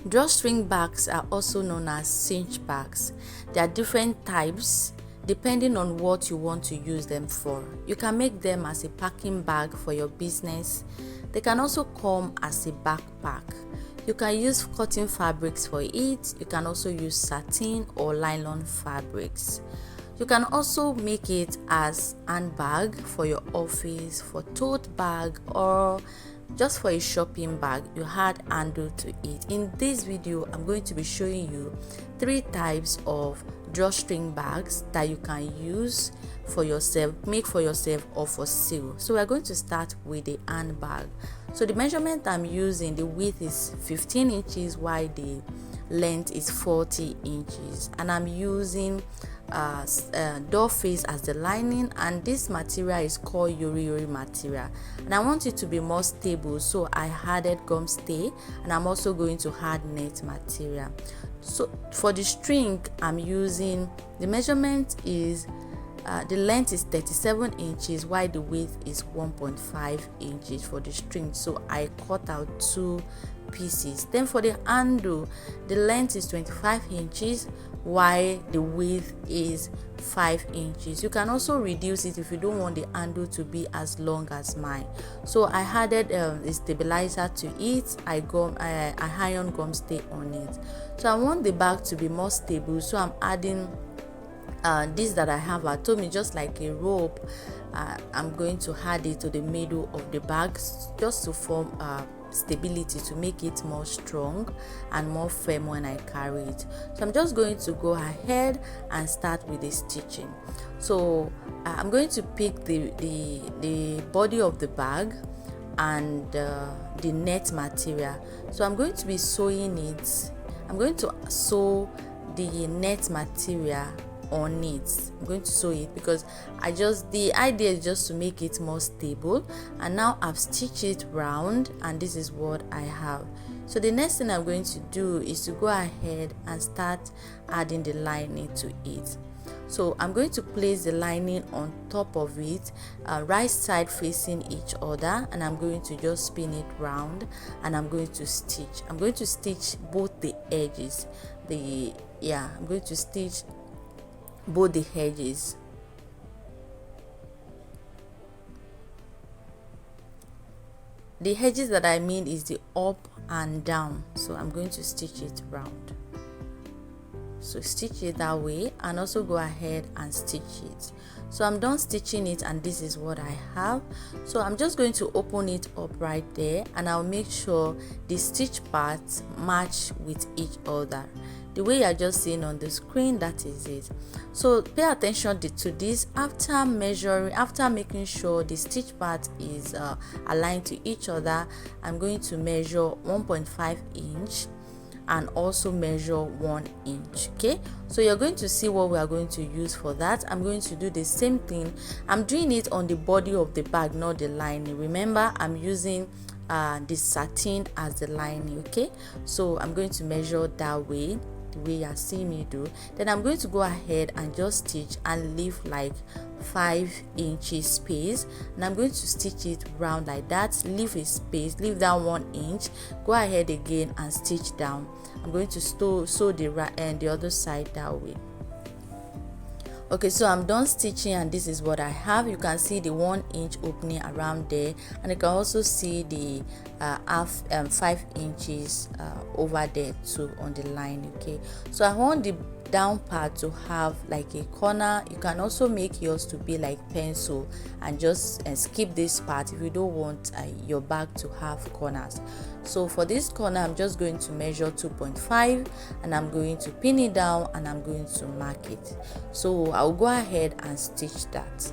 Drawstring bags are also known as cinch bags. There are different types depending on what you want to use them for. You can make them as a packing bag for your business. They can also come as a backpack. You can use cotton fabrics for it. You can also use satin or nylon fabrics. You can also make it as handbag for your office, for tote bag, or just for a shopping bag. You add handle to it. In this video, I'm going to be showing you 3 types of drawstring bags that you can use for yourself, make for yourself, or for sale. So we're going to start with the handbag. So the measurement I'm using, the width is 15 inches while the length is 40 inches, and I'm using doll face as the lining, and this material is called yori material, and I want it to be more stable, so I added gum stay, and I'm also going to add net material. So for the string, I'm using, the measurement is the length is 37 inches while the width is 1.5 inches for the string, so I cut out 2 pieces. Then for the handle, the length is 25 inches while the width is 5 inches. You can also reduce it if you don't want the handle to be as long as mine. So I added a stabilizer to it. I iron gum stay on it. So I want the bag to be more stable, so I'm adding this that I have at home, just like a rope. I'm going to add it to the middle of the bag just to form stability, to make it more strong and more firm when I carry it. So I'm just going to go ahead and start with the stitching. So I'm going to pick the body of the bag and the net material. So I'm going to be sewing it. I'm going to sew the net material on it. I'm going to sew it because the idea is just to make it more stable, and now I've stitched it round, and this is what I have. So the next thing I'm going to do is to go ahead and start adding the lining to it. So I'm going to place the lining on top of it, right side facing each other, and I'm going to just spin it round, and I'm going to stitch. I'm going to stitch both the edges. I'm going to stitch both the edges. The edges that I mean is the up and down, so I'm going to stitch it round. So stitch it that way, and also go ahead and stitch it. So I'm done stitching it, and this is what I have. So I'm just going to open it up right there, and I'll make sure the stitch parts match with each other the way you're just seeing on the screen. That is it. So pay attention to this. After measuring, after making sure the stitch part is aligned to each other, I'm going to measure 1.5 inch and also measure 1 inch. Okay, so you're going to see what we are going to use for that. I'm going to do the same thing. I'm doing it on the body of the bag, not the lining. Remember, I'm using the satin as the lining. Okay, so I'm going to measure that way, the way you're seeing me do. Then I'm going to go ahead and just stitch and leave like 5 inches space, and I'm going to stitch it round like that. Leave a space, leave that 1 inch, go ahead again and stitch down. I'm going to sew the right and the other side that way. Okay, so I'm done stitching, and this is what I have. You can see the 1 inch opening around there, and you can also see the 5 inches over there too on the line. Okay, so I want the down part to have like a corner. You can also make yours to be like pencil and just skip this part if you don't want your bag to have corners. So for this corner, I'm just going to measure 2.5, and I'm going to pin it down, and I'm going to mark it. So I'll go ahead and stitch that.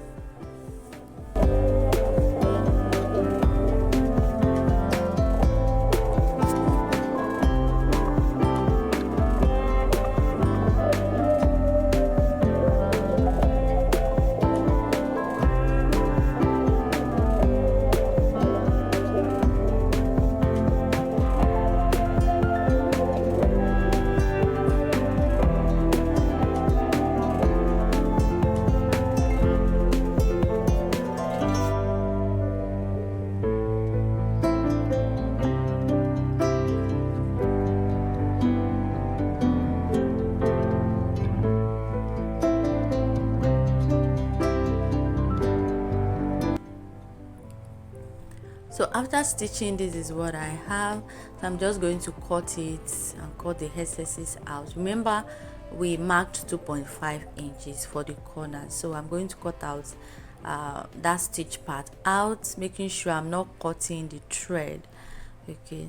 after stitching, this is what I have. So I'm just going to cut it and cut the excesses out. Remember, we marked 2.5 inches for the corner, so I'm going to cut out that stitch part out, making sure I'm not cutting the thread. Okay,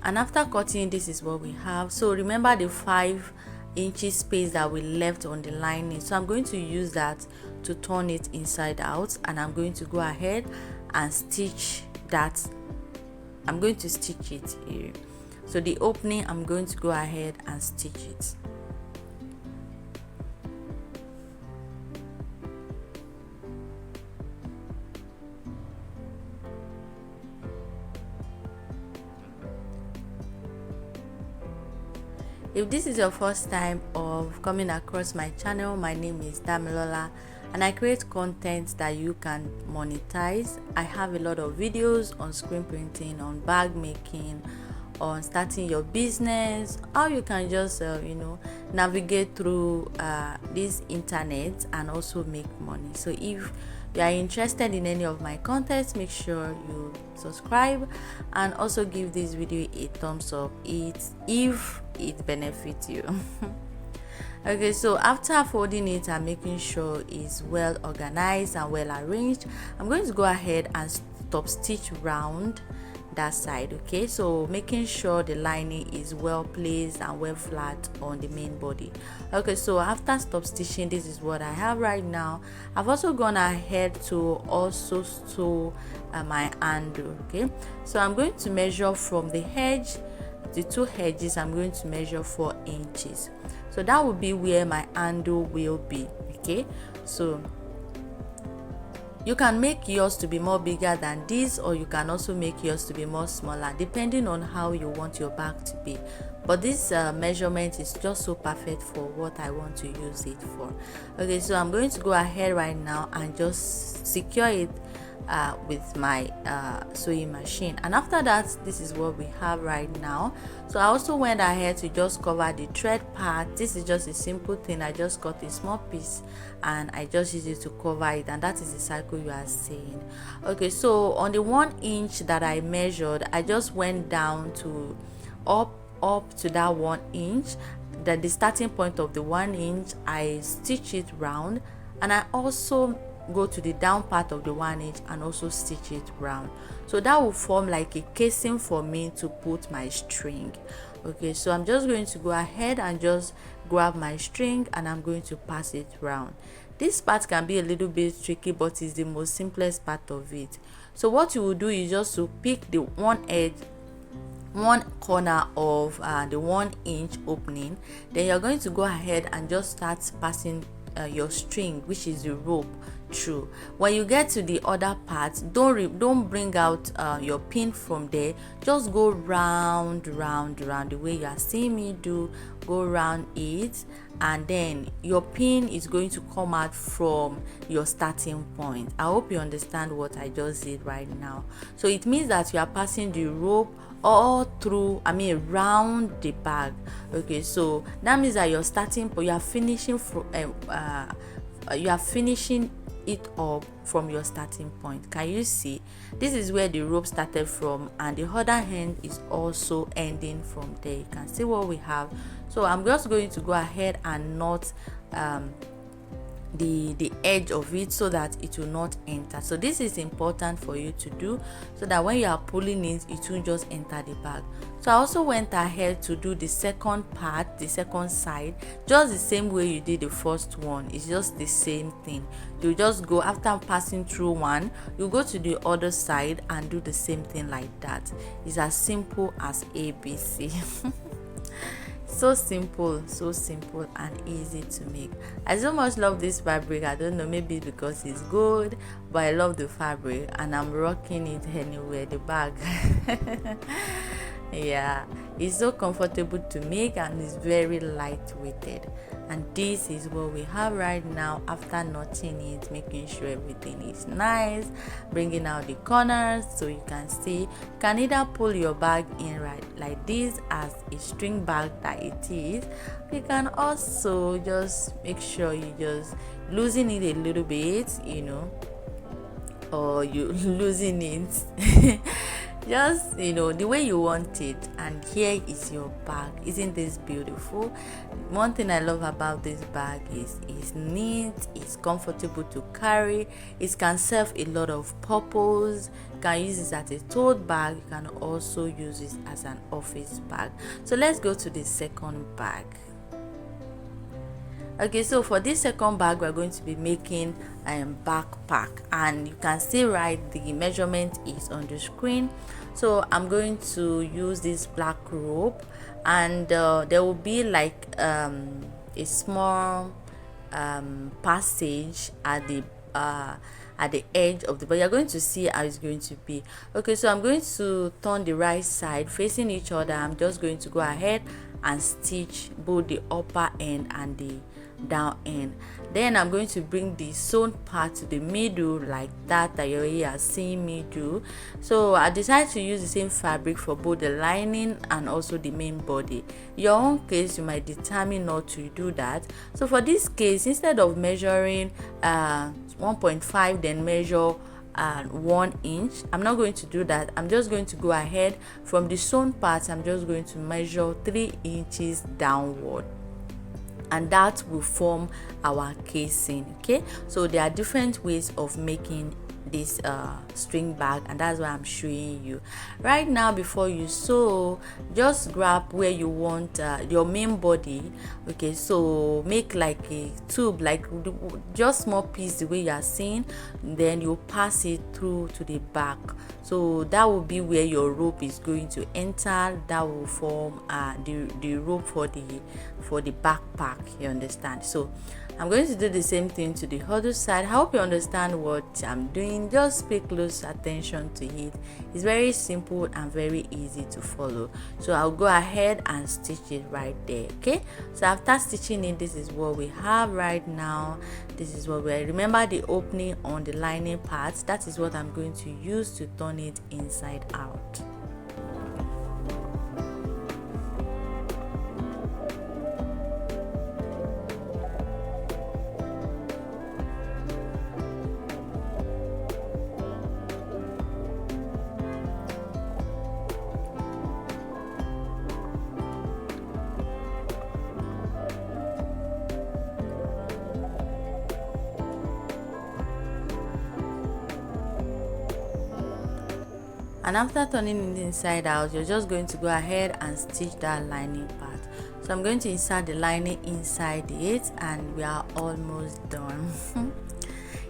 and after cutting, this is what we have. So remember the 5 inches space that we left on the lining, so I'm going to use that to turn it inside out, and I'm going to go ahead and stitch that. I'm going to stitch it here. So the opening, I'm going to go ahead and stitch it. If this is your first time of coming across my channel, my name is Damilola, and I create content that you can monetize. I have a lot of videos on screen printing, on bag making, on starting your business, how you can just navigate through this internet and also make money. So if you are interested in any of my contents, make sure you subscribe and also give this video a thumbs up if it benefits you. Okay, so after folding it and making sure it's well organized and well arranged, I'm going to go ahead and stop stitch round that side. Okay, so making sure the lining is well placed and well flat on the main body. Okay, so after stop stitching, this is what I have right now. I've also gone ahead to also sew my handle. Okay, so I'm going to measure from the edge, the two edges, I'm going to measure 4 inches. So that will be where my handle will be. Okay, so you can make yours to be more bigger than this, or you can also make yours to be more smaller, depending on how you want your bag to be. But this measurement is just so perfect for what I want to use it for. Okay, so I'm going to go ahead right now and just secure it with my sewing machine, and after that, this is what we have right now. So I also went ahead to just cover the thread part. This is just a simple thing. I just cut a small piece and I just use it to cover it, and that is the cycle you are seeing. Okay, so on the 1 inch that I measured, I just went down to up to that 1 inch. Then the starting point of the 1 inch, I stitch it round, and I also go to the down part of the 1 inch and also stitch it round. So that will form like a casing for me to put my string. Okay, so I'm just going to go ahead and just grab my string and I'm going to pass it round. This part can be a little bit tricky, but it's the most simplest part of it. So what you will do is just to pick the one corner of the 1 inch opening, then you're going to go ahead and just start passing your string, which is the rope, through. When you get to the other part, don't bring out your pin from there. Just go round the way you are seeing me do. Go round it, and then your pin is going to come out from your starting point. I hope you understand what I just did right now. So it means that you are passing the rope all through, around the bag. Okay, so that means that your starting point, you are finishing it up from your starting point. Can you see? This is where the rope started from, and the other end is also ending from there. You can see what we have. So I'm just going to go ahead and knot the edge of it so that it will not enter. So this is important for you to do, so that when you are pulling it won't just enter the bag. So I also went ahead to do the second part, the second side, just the same way you did the first one. It's just the same thing. You just go, after passing through one, you go to the other side and do the same thing like that. It's as simple as ABC. So simple and easy to make. I so much love this fabric. I don't know, maybe because it's gold, but I love the fabric and I'm rocking it anywhere, the bag. Yeah, It's so comfortable to make and it's very lightweighted. And this is what we have right now after knotting it, making sure everything is nice, bringing out the corners so you can see. You can either pull your bag in right like this as a string bag that it is. You can also just make sure you just loosen it a little bit, or you losing it just the way you want it. And here is your bag. Isn't this beautiful? One thing I love about this bag is it's neat, it's comfortable to carry, it can serve a lot of purpose. You can use it as a tote bag, you can also use it as an office bag. So let's go to the second bag. Okay, so for this second bag we're going to be making a backpack, and you can see right the measurement is on the screen. So I'm going to use this black rope, and there will be like a small passage at the edge of the bag. You're going to see how it's going to be. Okay, so I'm going to turn the right side facing each other. I'm just going to go ahead and stitch both the upper end and the down end. Then I'm going to bring the sewn part to the middle like that you already are seeing me do. So I decided to use the same fabric for both the lining and also the main body. In your own case, you might determine not to do that. So for this case, instead of measuring 1.5 then measure 1 inch, I'm not going to do that. I'm just going to go ahead from the sewn part. I'm just going to measure 3 inches downward, and that will form our casing. Okay, so there are different ways of making this string bag, and that's what I'm showing you right now. Before you sew, just grab where you want your main body. Okay, so make like a tube, like just small piece the way you are seeing, then you pass it through to the back. So that will be where your rope is going to enter. That will form the rope for the backpack, you understand? So I'm going to do the same thing to the other side. I hope you understand what I'm doing. Just pay close attention to it. It's very simple and very easy to follow. So I'll go ahead and stitch it right there. Okay, so after stitching it, this is what we have right now. This is what we remember, the opening on the lining part. That is what I'm going to use to turn it inside out. And after turning it inside out, you're just going to go ahead and stitch that lining part. So I'm going to insert the lining inside it, and we are almost done.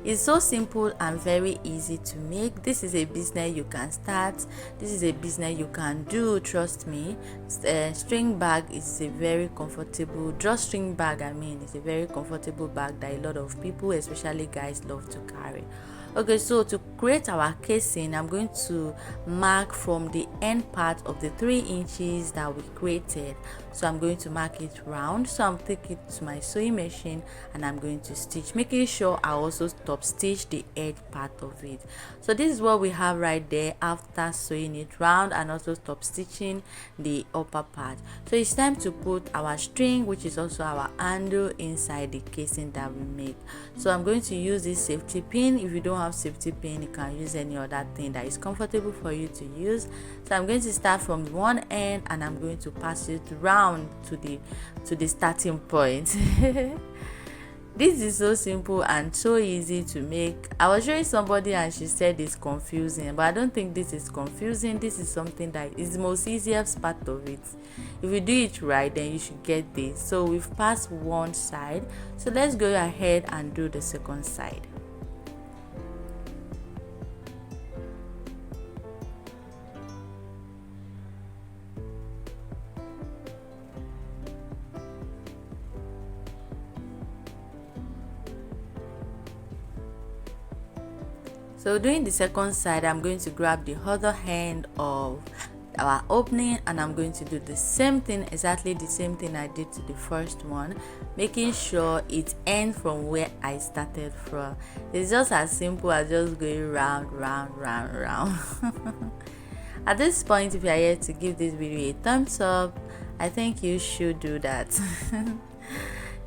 It's so simple and very easy to make. This is a business you can start. This is a business you can do, trust me. String bag is a very comfortable, drawstring bag is a very comfortable bag that a lot of people, especially guys, love to carry. Okay, so to create our casing, I'm going to mark from the end part of the 3 inches that we created. So I'm going to mark it round. So I'm taking it to my sewing machine and I'm going to stitch, making sure I also top stitch the edge part of it. So this is what we have right there after sewing it round and also top stitching the upper part. So it's time to put our string, which is also our handle, inside the casing that we make. So I'm going to use this safety pin. If you don't have safety pin, you can use any other thing that is comfortable for you to use. So I'm going to start from one end and I'm going to pass it round to the starting point. This is so simple and so easy to make. I was showing somebody and she said it's confusing, but I don't think this is confusing. This is something that is the most easiest part of it. If you do it right, then you should get this. So we've passed one side, so let's go ahead and do the second side. So doing the second side, I'm going to grab the other end of our opening, and I'm going to do the same thing, exactly the same thing I did to the first one, making sure it ends from where I started from. It's just as simple as just going round. At this point, if you are here to give this video a thumbs up, I think you should do that.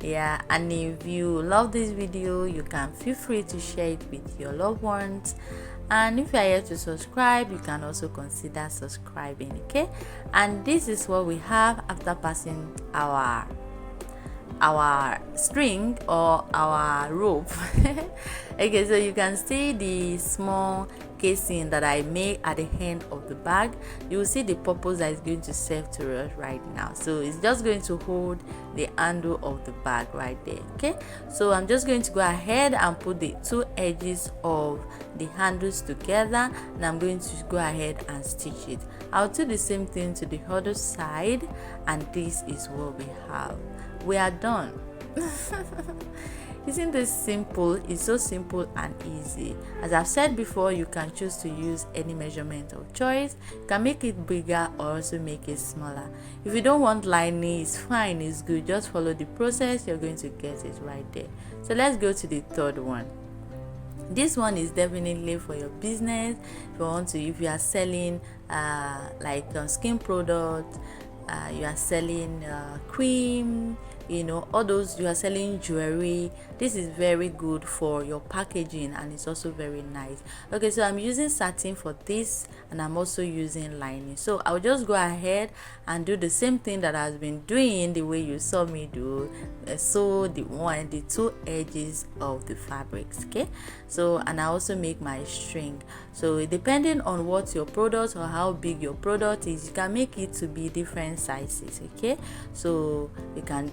Yeah, and if you love this video, you can feel free to share it with your loved ones. And if you are here to subscribe, you can also consider subscribing. Okay, and this is what we have after passing our string or our rope. Okay, so you can see the small casing that I made at the end of the bag. You will see the purpose that is going to serve to us right now. So it's just going to hold the handle of the bag right there. Okay, so I'm just going to go ahead and put the two edges of the handles together, and I'm going to go ahead and stitch it. I'll do the same thing to the other side, and this is what we have. We are done. Isn't this simple? It's so simple and easy. As I've said before, you can choose to use any measurement of choice. You can make it bigger or also make it smaller. If you don't want lining, it's fine, it's good. Just follow the process, you're going to get it right there. So let's go to the third one. This one is definitely for your business. If you are selling skin products, you are selling cream, all those, you are selling jewelry, this is very good for your packaging, and it's also very nice. Okay, so I'm using satin for this, and I'm also using lining. So I'll just go ahead and do the same thing that I've been doing the way you saw me do. So the two edges of the fabrics. Okay, so and I also make my string. So depending on what your product or how big your product is, you can make it to be different sizes. Okay, so you can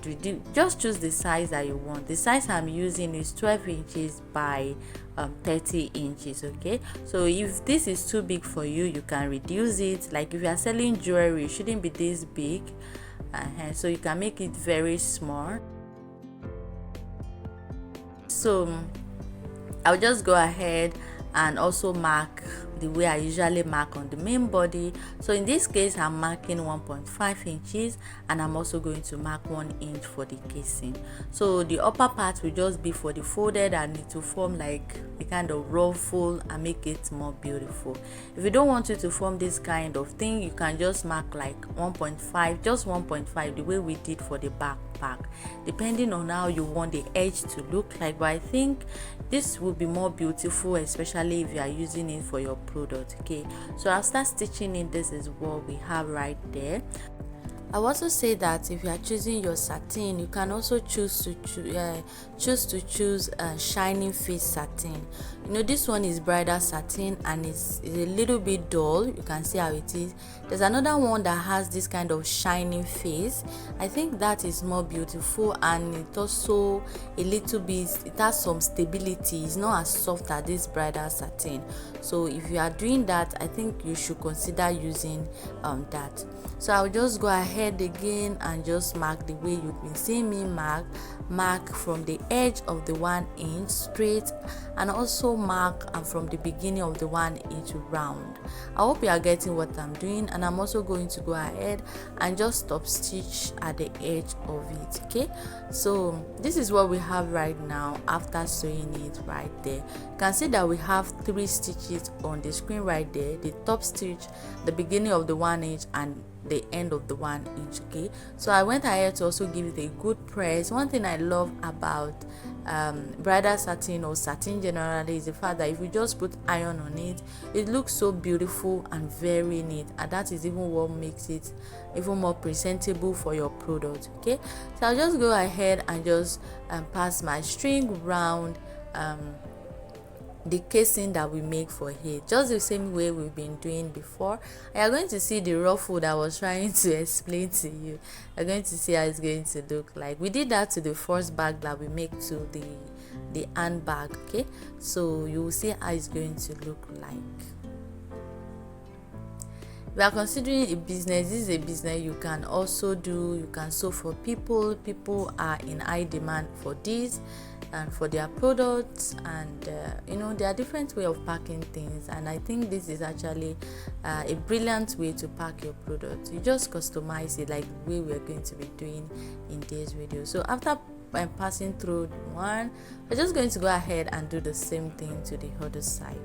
just choose the size that you want. The size I'm using is 12 inches by 30 inches. Okay, so if this is too big for you, you can reduce it. Like if you are selling jewelry, it shouldn't be this big, so you can make it very small. So I'll just go ahead and also mark the way I usually mark on the main body. So in this case, I'm marking 1.5 inches, and I'm also going to mark 1 inch for the casing. So the upper part will just be for the folded, and it will form like a kind of ruffle and make it more beautiful. If you don't want it to form this kind of thing, you can just mark like 1.5, just 1.5, the way we did for the backpack, depending on how you want the edge to look like. But I think this will be more beautiful, especially if you are using it for your product. Okay, so I'll start stitching it. This is what we have right there. I'll also say that if you are choosing your satin, you can also choose to choose shining face satin. This one is bridal satin, and it's a little bit dull. You can see how it is. There's another one that has this kind of shining face. I think that is more beautiful, and it also it has some stability. It's not as soft as this bridal satin. So if you are doing that, I think you should consider using that. So I'll just go ahead again and just mark the way you've been seeing me mark from the edge of the 1 inch straight, and also mark from the beginning of the 1 inch round. I hope you are getting what I'm doing, and I'm also going to go ahead and just stop stitch at the edge of it. Okay, so this is what we have right now after sewing it right there. You can see that we have 3 stitches on the screen right there: the top stitch, the beginning of the 1 inch, and the end of the 1 inch. Okay, so I went ahead to also give it a good press. One thing I love about bridal satin or satin generally is the fact that if you just put iron on it, it looks so beautiful and very neat, and that is even what makes it even more presentable for your product. Okay, so I'll just go ahead and just pass my string round the casing that we make for it, just the same way we've been doing before. And you're going to see the ruffle that I was trying to explain to you. You're going to see how it's going to look like. We did that to the first bag that we make to the handbag. Okay, so you will see how it's going to look like. We are considering a business. This is a business you can also do. You can sew for people. People are in high demand for this. and for their products, and there are different way of packing things, and I think this is actually a brilliant way to pack your product. You just customize it like the way we're going to be doing in this video. So after passing through one, we're just going to go ahead and do the same thing to the other side.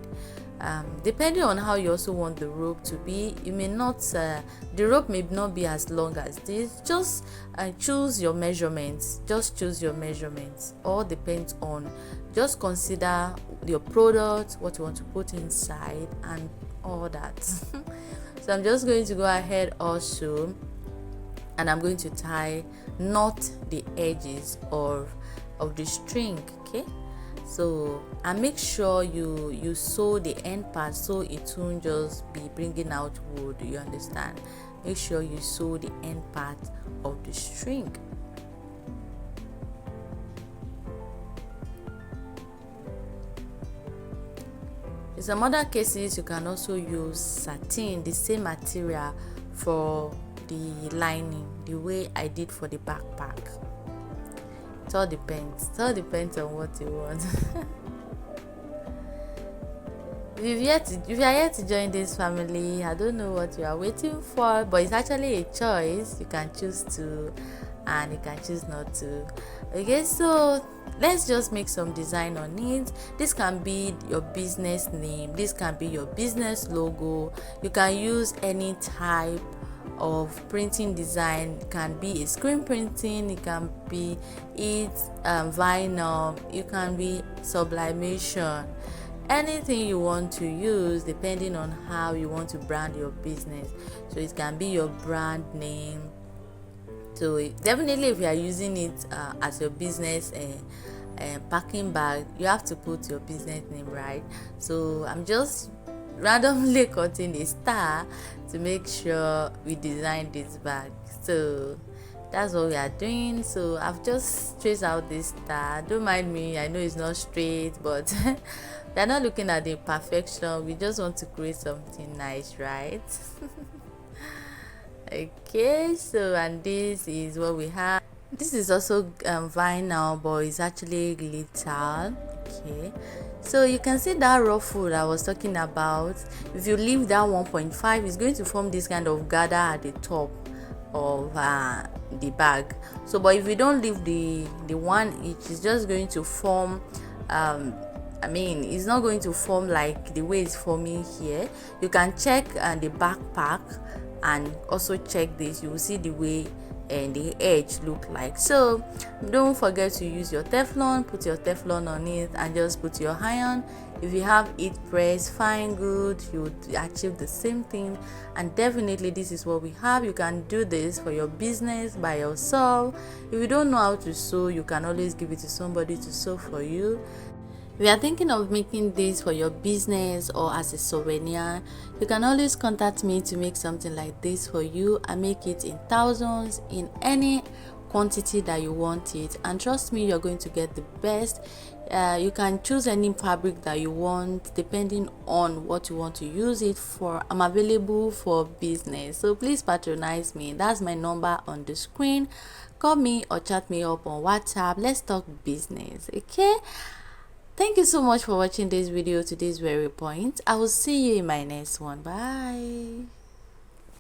Depending on how you also want the rope to be, you may not the rope may not be as long as this. Just choose your measurements. All depends on, just consider your product, what you want to put inside, and all that. So I'm just going to go ahead also, and I'm going to knot the edges of the string. Okay, so and make sure you sew the end part so it won't just be bringing out wood. You understand? Make sure you sew the end part of the string. In some other cases, you can also use satin, the same material, for the lining, the way I did for the backpack. It all depends on what you want. If you are yet to join this family, I don't know what you are waiting for, but it's actually a choice. You can choose to, and you can choose not to. Okay, so let's just make some design on it. This can be your business name, this can be your business logo. You can use any type of printing design. It can be a screen printing, it can be vinyl, it can be sublimation, anything you want to use depending on how you want to brand your business. So it can be your brand name. So definitely, if you are using it as your business packing bag, you have to put your business name, right? So I'm just randomly cutting a star to make sure we design this bag. So that's what we are doing. So I've just traced out this star. Don't mind me, I know it's not straight, but we're not looking at the perfection. We just want to create something nice, right? Okay, so and this is what we have. This is also vinyl, but it's actually glitter. Okay, so you can see that ruffle I was talking about. If you leave that 1.5, it's going to form this kind of gather at the top of the bag. So but if you don't leave the 1 inch, it's just going to form it's not going to form like the way it's forming here. You can check the backpack and also check this. You will see the way and the edge look like. So don't forget to use your Teflon. Put your Teflon on it and just put your iron. If you have heat press, fine, good, you would achieve the same thing. And definitely this is what we have. You can do this for your business by yourself. If you don't know how to sew, you can always give it to somebody to sew for you. If you are thinking of making this for your business or as a souvenir, you can always contact me to make something like this for you. I make it in thousands, in any quantity that you want it, and trust me, you're going to get the best. You can choose any fabric that you want depending on what you want to use it for. I'm available for business, so please patronize me. That's my number on the screen. Call me or chat me up on WhatsApp. Let's talk business. Okay, thank you so much for watching this video to this very point. I will see you in my next one. Bye.